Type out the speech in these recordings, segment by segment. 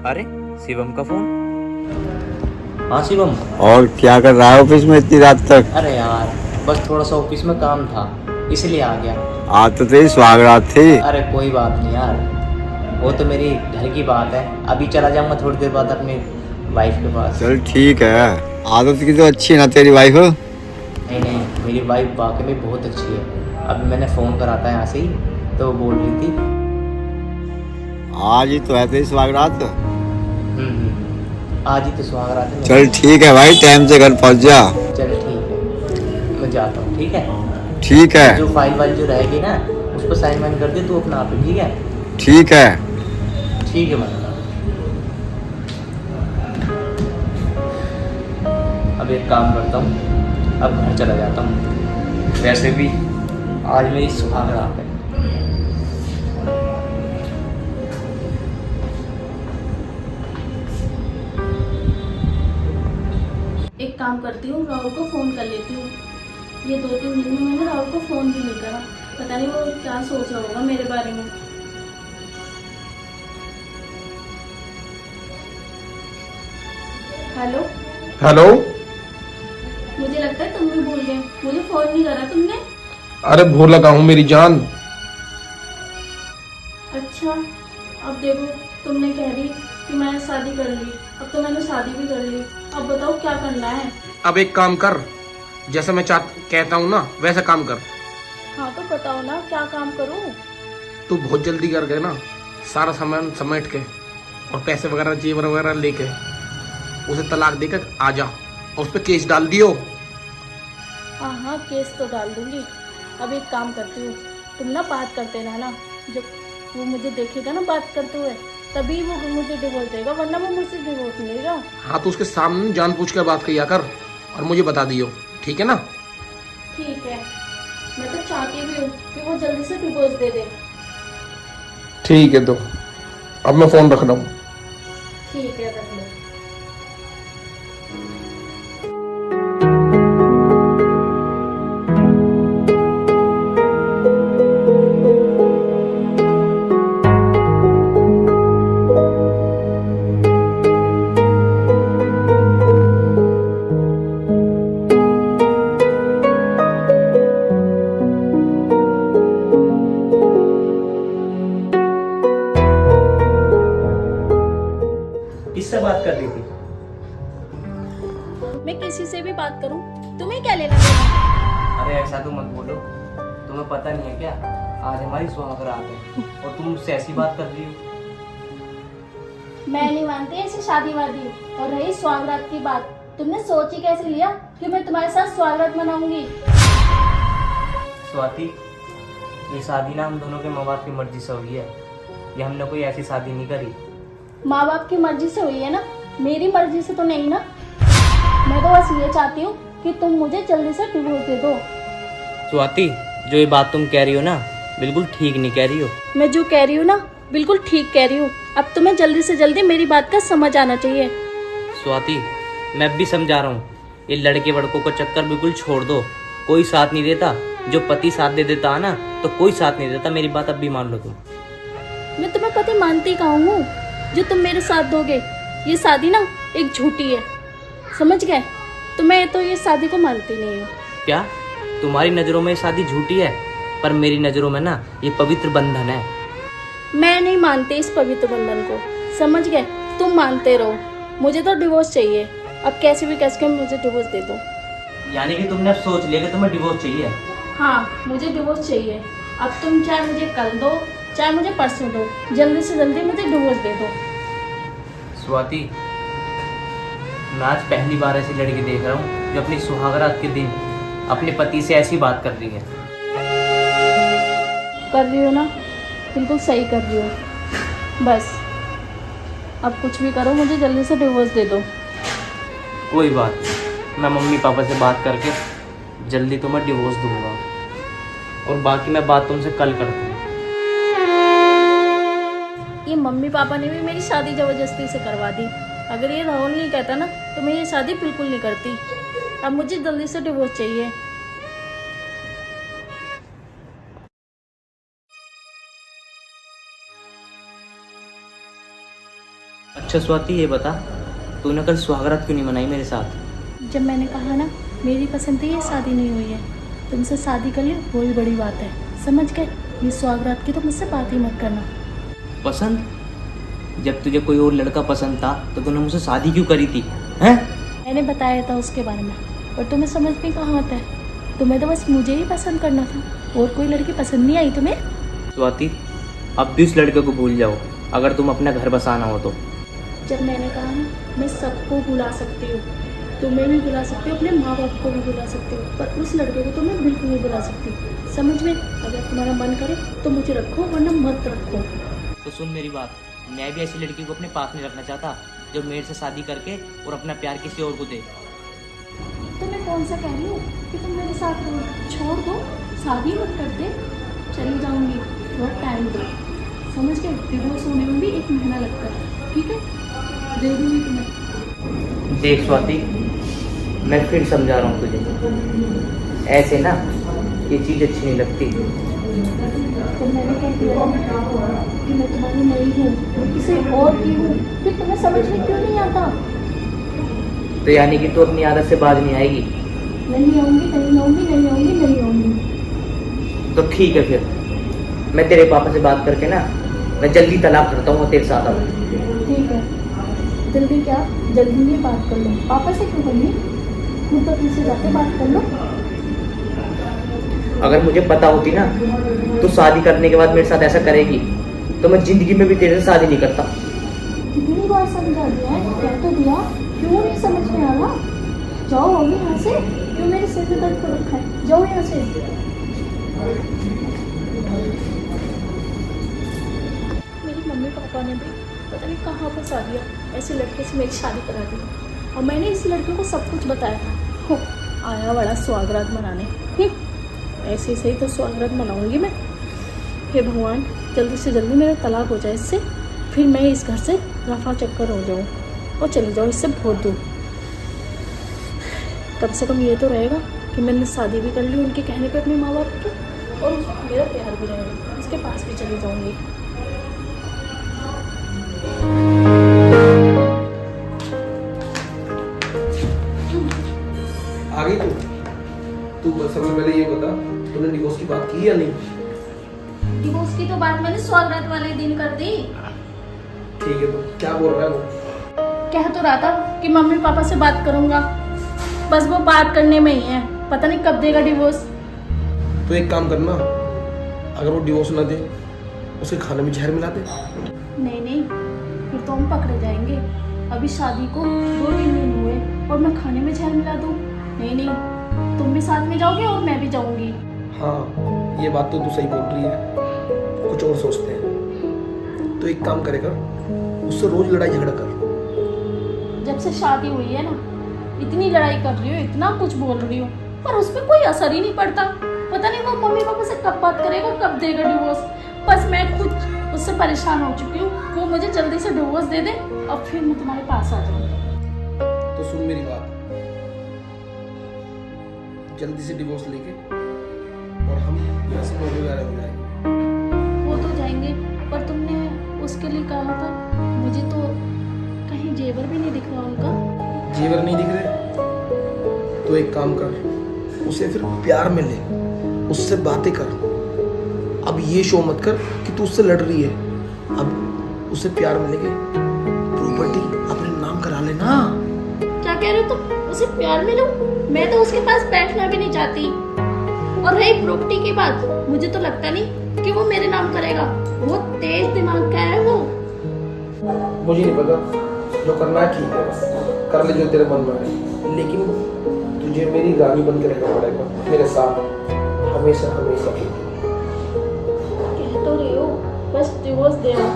अरे शिवम का फोन। हाँ शिवम। और क्या कर रहा है ऑफिस में इतनी रात तक? अरे यार बस थोड़ा सा ऑफिस में काम था इसलिए आ गया। आज तो तेरी सुहागरात थी। अरे कोई बात नहीं यार, वो तो मेरी घर की बात है। अभी चला जाऊंगा थोड़ी देर बाद अपनी वाइफ के पास। चल ठीक है। आदत की तो अच्छी है ना तेरी वाइफ? नहीं नहीं, मेरी वाइफ वाकई में बहुत अच्छी है। अभी मैंने फ़ोन करा था यहाँ से ही, तो वो बोल रही थी। आज ही तो है तेरी सुहागरात। आज ही तो सुहागरात है। चल ठीक है भाई, टाइम से घर पहुंच जा। चल ठीक है, मैं जाता हूँ। ठीक है, ठीक है। जो फाइल वाइल जो रहेगी ना उस पर साइन वाइन कर दे तू अपना आप ही। ठीक है। ठीक है। ठीक है मैं अब एक काम करता हूँ, अब घर चला जाता हूँ। वैसे भी आज मेरी सुहागरात है। एक काम करती हूँ, राहुल को फ़ोन कर लेती हूँ। ये 2-3 दिन में मैंने राहुल को फ़ोन भी नहीं करा। पता नहीं वो क्या सोच रहा होगा मेरे बारे में। हेलो। हेलो। मुझे लगता है तुम भी भूल गए, मुझे फ़ोन नहीं करा तुमने। अरे भूल लगा हूँ मेरी जान। अच्छा, अब देखो, तुमने कह दी कि मैंने शादी कर ली। अब तो मैंने शादी भी कर ली। अब बताओ क्या करना है। अब एक काम कर, जैसा मैं कहता हूँ ना वैसा काम कर। हाँ तो बताओ ना क्या काम करूँ। तू बहुत जल्दी कर गए ना, सारा सामान समेट के और पैसे वगैरह जेवर वगैरह लेके उसे तलाक देकर आ जा और उस पर केस डाल दियो। हाँ हाँ, केस तो डाल दूंगी। अब एक काम करती हूँ, तुम ना बात करते रहना। जब वो मुझे देखेगा ना बात करते हुए, तभी वो मुझे डिवोर्स देगा, वरना वो मुझसे डिवोर्स नहीं लेगा। हाँ तो उसके सामने जान पूछ कर बात किया कर और मुझे बता दियो, ठीक है ना? ठीक है, मैं तो चाहती भी हूँ कि वो जल्दी से डिवोर्स दे दे। ठीक है, तो अब मैं फोन रख रहा हूँ। ठीक है, रख लो। किससे बात कर रही थी? मैं किसी से भी बात करूँ, तुम्हें क्या लेना देना? अरे ऐसा तो मत बोलो, तुम्हें पता नहीं है क्या, आज हमारी सुहागरात है और तुम मुझसे ऐसी बात कर रही हो। मैं नहीं मानती ऐसी शादी वादी। और रही स्वागरात की बात, तुमने सोच ही कैसे लिया कि मैं तुम्हारे साथ स्वागरात मनाऊंगी? स्वाति, ये शादी ना हम दोनों के माँ बाप की मर्जी से हुई है। ये हमने कोई ऐसी शादी नहीं करी। माँ बाप की मर्जी से हुई है ना, मेरी मर्जी से तो नहीं ना। मैं तो बस ये चाहती हूँ कि तुम मुझे जल्दी से डिवोर्स दे दो। स्वाति, जो ये बात तुम कह रही हो ना, बिल्कुल ठीक नहीं कह रही हो। मैं जो कह रही हूँ ना, बिल्कुल ठीक कह रही हूँ। अब तुम्हें जल्दी से जल्दी मेरी बात का समझ आना चाहिए। स्वाति, मैं भी समझा रहा हूँ, ये लड़के वड़कों का चक्कर बिल्कुल छोड़ दो। कोई साथ नहीं देता, जो पति साथ दे देता है ना, तो कोई साथ नहीं देता। मेरी बात अब भी मान लो तुम। मैं तुम्हें पति मानती कहाँ हूँ जो तुम मेरे साथ दोगे। ये शादी ना एक झूठी है, समझ गए? तो मैं तो ये शादी को मानती नहीं हूँ। क्या तुम्हारी नज़रों में ये शादी झूठी है? पर मेरी नज़रों में ना ये पवित्र बंधन है। मैं नहीं मानती इस पवित्र बंधन को, समझ गए? तुम मानते रहो, मुझे तो डिवोर्स चाहिए। अब कैसे भी कैसे मुझे डिवोर्स दे दो। यानी कि तुमने अब सोच लिया कि तुम्हें डिवोर्स चाहिए? हाँ, मुझे डिवोर्स चाहिए। अब तुम चाहे मुझे कल दो, चाहे मुझे परसों दो, जल्दी से जल्दी मुझे डिवोर्स दे दो। स्वाति, मैं आज पहली बार ऐसी लड़की देख रहा हूँ जो अपनी सुहागरात के दिन अपने पति से ऐसी बात कर रही है। कर रही हो ना, बिल्कुल सही कर रही हो। बस अब कुछ भी करो, मुझे जल्दी से डिवोर्स दे दो। कोई बात नहीं, मैं मम्मी पापा से बात करके जल्दी तुम्हें डिवोर्स दूंगा और बाकी मैं बात तुमसे कल करता हूँ। ये मम्मी पापा ने भी मेरी शादी ज़बरदस्ती से करवा दी। अगर ये राहुल नहीं कहता ना तो मैं ये शादी बिल्कुल नहीं करती। अब मुझे जल्दी से डिवोर्स चाहिए। अच्छा स्वाति, ये बता तूने कल सुहागरात क्यों नहीं मनाई मेरे साथ? जब मैंने कहा ना मेरी पसंद थी, ये शादी नहीं हुई है, तुमसे शादी कर ली वही बड़ी बात है, समझ गए? ये सुहागरात की तो मुझसे बात ही मत करना। पसंद? जब तुझे कोई और लड़का पसंद था तो तूने मुझसे शादी क्यों करी थी? हैं? मैंने बताया था उसके बारे में, पर तुम्हें समझ में कहाँ आता है? तुम्हें तो बस मुझे ही पसंद करना था, और कोई लड़की पसंद नहीं आई तुम्हें? स्वाति, अब भी उस लड़के को भूल जाओ अगर तुम अपना घर बसाना हो तो। जब मैंने कहा ना मैं सबको बुला सकती हूँ, तुम्हें भी बुला सकती हूँ, अपने माँ बाप को भी बुला सकती हूँ, पर उस लड़के को तो मैं बिल्कुल नहीं बुला सकती, समझ में? अगर तुम्हारा मन करे तो मुझे रखो, वरना मत रखो। तो सुन मेरी बात, मैं भी ऐसी लड़की को अपने पास नहीं रखना चाहता जो मेरे से शादी करके और अपना प्यार किसी और को दे। तो मैं कौन सा कह रही हूँ कि तुम मेरे साथ छोड़ दो, शादी मत करते, चली जाऊंगी, थोड़ा टाइम दो, समझ गए? डिवोर्स होने में भी 1 महीना लगता है, ठीक है? दे दूंगी तुम्हें। देख स्वाति, मैं फिर समझा रहा हूँ तुझे, ऐसे ना ये चीज़ अच्छी नहीं लगती। तो मैंने क्या किया कि मैं तुम्हारी नहीं हूँ, मैं किसी और की हूँ, फिर तुम्हें समझ में क्यों नहीं आता? तो यानी कि तू अपनी आदत से बाज नहीं आएगी? नहीं आऊंगी, नहीं आऊंगी, नहीं आऊंगी, नहीं आऊंगी। तो ठीक है, फिर मैं तेरे पापा से बात करके ना मैं जल्दी तलाक करता हूँ, तेरे साथ आऊँ। ठीक है, जल्दी क्या, जल्दी ही बात कर लो। पापा से क्यों करनी, खुद तो पीछे जाके बात कर लो। अगर मुझे पता होती ना तो शादी करने के बाद मेरे साथ ऐसा करेगी तो मैं जिंदगी में भी तेरे से शादी नहीं करता। कितनी बार समझा दिया है, कह तो दिया, क्यों नहीं समझ में आ रहा? जाओ अभी यहाँ से, क्यों मेरे सिर में दर्द कर रखा है? जाओ यहाँ से। मेरी मम्मी पापा ने भी पता नहीं कहाँ फंसा दिया, ऐसे लड़के से मेरी शादी करा दी, और मैंने इस लड़के को सब कुछ बताया था। आया बड़ा सुहागरात मनाने, ऐसे सही तो सुहागरात मनाऊंगी मैं। हे भगवान, जल्दी से जल्दी मेरा तलाक हो जाए इससे, फिर मैं इस घर से रफा चक्कर हो जाऊँ और चले जाऊँ इससे बहुत दूर। कम से कम ये तो रहेगा कि मैंने शादी भी कर ली उनके कहने पे अपने माँ बाप के, और मेरा प्यार भी रहेगा, उसके पास भी चली जाऊँगी। आ गई तू बस सबसे पहले ये बता, तूने डिवोर्स की बात की या नहीं? डिवोर्स की तो बात मैंने सुहागरात वाले दिन कर दी। ठीक है, तो क्या बोल रहा है वो? कह तो रहा था कि मम्मी पापा से बात करूंगा, बस वो बात करने में ही है, पता नहीं कब देगा डिवोर्स। तो एक काम करना, अगर वो डिवोर्स ना दे उसके खाने में जहर मिला दे। नहीं नहीं, फिर तो हम पकड़े जाएंगे। अभी शादी को 2 दिन हुए और मैं खाने में जहर मिला दूं? नहीं नहीं, तुम भी साथ में जाओगे और मैं भी जाऊंगी। हाँ, ये बात तो तू सही बोल रही है, कुछ और सोचते हैं। तो एक काम करेगा, उससे रोज लड़ाई झगड़ा कर। जब से शादी हुई है ना, इतनी लड़ाई कर रही हूँ, इतना कुछ बोल रही हूँ, पर उस पर कोई असर ही नहीं पड़ता। पता नहीं वो मम्मी पापा से कब बात करेगा, कब देगा डिवोर्स। बस मैं खुद उससे परेशान हो चुकी हूँ, वो मुझे जल्दी से डिवोर्स दे दे और फिर मैं तुम्हारे पास आ जाऊँ। तो सुन मेरी बात, जल्दी से डिवोर्स लेके और हम यहाँ से नौकरी वगैरह हो जाएंगे। वो तो जाएंगे, पर तुमने उसके लिए कहा था, मुझे तो कहीं जेवर भी नहीं दिख रहा उनका। जेवर नहीं दिख रहे? तो एक काम कर, उसे फिर प्यार में ले, उससे बातें कर। अब ये शो मत कर कि तू उससे लड़ रही है। अब उसे प्यार में लेके प्रॉपर्टी अपने नाम करा लेना। क्या कह रहे हो तुम? उसे प्यार में लूं? मैं तो उसके पास बैठना भी नहीं चाहती। और रही प्रॉपर्टी की बात, मुझे तो लगता नहीं कि वो मेरे नाम करेगा। वो तेज दिमाग का है वो। मुझे नहीं पता, जो करना है ठीक है, कर ले जो तेरे मन में है, लेकिन तुझे मेरी रानी बन के रहना पड़ेगा मेरे साथ, हमेशा हमेशा के लिए। कह तो रही हो, बस डिवोर्स दे दो।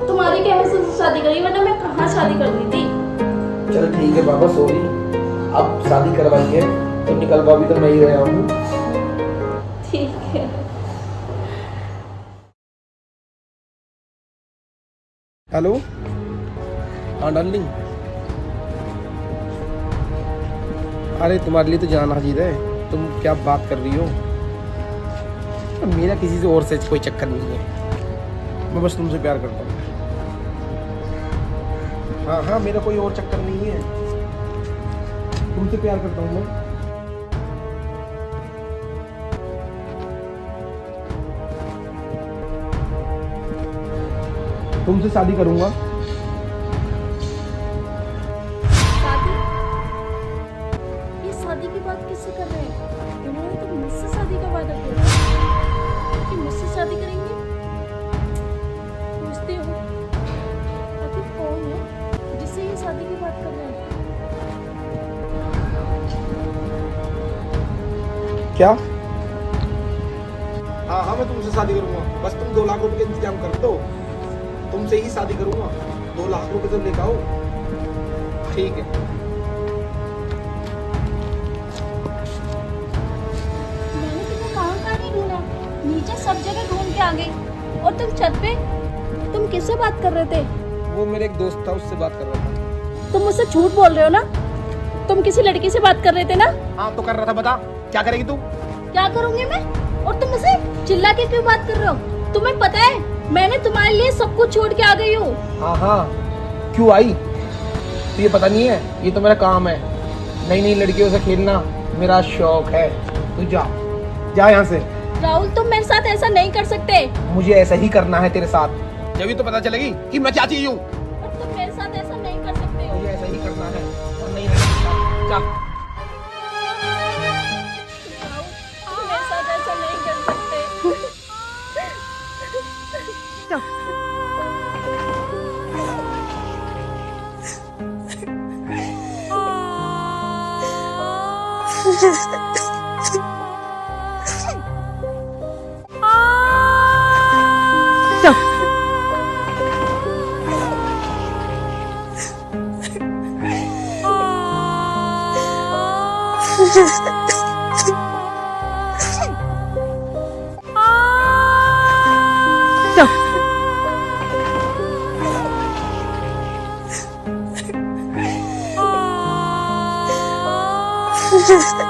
तुम्हारी कहने से शादी करी, वरना मैं कहाँ शादी कर दी थी। चल ठीक है बाबा, सॉरी। अब शादी करवाई है तो निकलवा भी तो मैं ही रहा हूँ। ठीक है। हेलो, हाँ डार्लिंग। अरे तुम्हारे लिए तो जान हाजिर है, तुम क्या बात कर रही हो? मेरा किसी से और से कोई चक्कर नहीं है, मैं बस तुमसे प्यार करता हूँ। हाँ हाँ, मेरा कोई और चक्कर नहीं है, तुमसे प्यार करता हूँ मैं। तुमसे शादी करूंगा। शादी? ये शादी की बात किससे कर रहे हैं? इन्होंने तो मुझसे शादी का वादा किया था कि मुझसे शादी करेंगे। पूछती हूँ आखिर कौन है जिससे ये शादी की बात कर रहे हैं? क्या? हाँ हाँ, मैं तुमसे शादी करूंगा, बस तुम 2 लाख रुपए का इंतजाम कर दो, तुमसे ही शादी करूंगा। 2 लाख रुपए तो लेकर आओ। ठीक है। मैंने तुम्हें कहाँ नहीं ढूंढा, नीचे सब जगह ढूंढ के आ गई, और तुम छत पे, तुम किससे बात कर रहे थे? वो मेरे एक दोस्त था, उससे बात कर रहा था। तुम मुझसे झूठ बोल रहे हो ना? तुम किसी लड़की से बात कर रहे थे ना? हाँ तो कर रहा था, बता क्या करेगी तू? क्या करूंगी मैं? और तुम मुझसे चिल्ला के क्यों बात कर रहे हो? तुम्हें पता है मैंने तुम्हारे लिए सब कुछ छोड़ के आ गई हूँ। हाँ हाँ, क्यों आई? तो ये पता नहीं है, ये तो मेरा काम है, नई नई लड़कियों से खेलना मेरा शौक है। तू जा जा यहाँ से। राहुल, तुम मेरे साथ ऐसा नहीं कर सकते। मुझे ऐसा ही करना है तेरे साथ, जब भी तो पता चलेगी कि मैं क्या चीज हूँ। और तुम मेरे साथ ऐसा नहीं कर सकते हो। मुझे ऐसा ही करना है और नहीं रहना चाहता। जा। राहुल, तुम मेरे साथ ऐसा नहीं कर सकते। Just